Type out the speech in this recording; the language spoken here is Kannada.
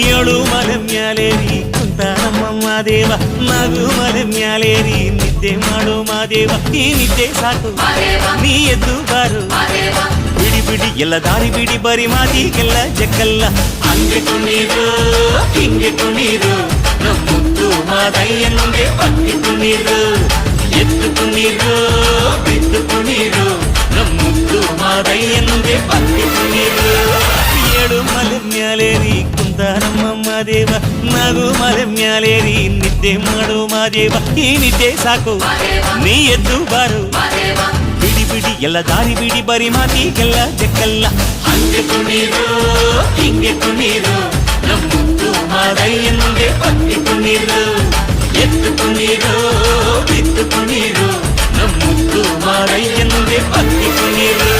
ಏಳು ಮಲೆ ಮ್ಯಾಲೇರಿ ಕುಂತಾನಮ್ಮ ಮಾದೇವ ನಗು ಮಲೆ ಮ್ಯಾಲೇರಿ ನಿದ್ದೆ ಮಾಡು ಮಾದೇವ ಈ ನಿದ್ದೆ ಸಾಕು ನೀ ಎದ್ದು ಬಾರು ಬಿಡಿ ಬಿಡಿ ಎಲ್ಲ ದಾರಿ ಬಿಡಿ ಬರಿ ಮಾತಿಗೆಲ್ಲ ಜಕ್ಕಲ್ಲ ಹಂಗೆ ಕುಣೀರು ಹಿಂಗೆ ಕುಣೀರು ಮುದ್ದು ಮಾದಯ್ಯನಿಗೆ ಪಕ್ಕಿ ಕುಣೀರು ಎದ್ದು ಕುಣೀರು ಬಿದ್ದು ಕುಣೀರು ಮುದ್ದು ಮಾದಯ್ಯನಿಗೆ ಪಕ್ಕಿ ಕುಣೀರು ಏಳು ಮಲೆ ಮ್ಯಾಲೇರಿ ಕುಂತಾನಮ್ಮ ಮಾದೇವ ನಗು ಮಲೆ ಮ್ಯಾಲೇರಿ ನಿದ್ದೆ ಮಾಡು ಮಾದೇವ ಈ ನಿದ್ದೆ ಸಾಕು ನೀ ಎದ್ದು ಬಾರು ಬಿಡಿ ಬಿಡಿ ಎಲ್ಲ ದಾರಿ ಬಿಡಿ ಬರಿ ಮಾತಿಗೆಲ್ಲ ಜಕ್ಕಲ್ಲ ಹಂಗೆ ಕುಣೀರು ಹಿಂಗೆ ಕುಣೀರು ಮುದ್ದು ಮಾದಯ್ಯನಿಗೆ ಪಕ್ಕಿ ಕುಣೀರು ಎದ್ದು ಕುಣೀರು ಬಿದ್ದು ಕುಣೀರು ಮುದ್ದು ಮಾದಯ್ಯನಿಗೆ ಪಕ್ಕಿ ಕುಣೀರು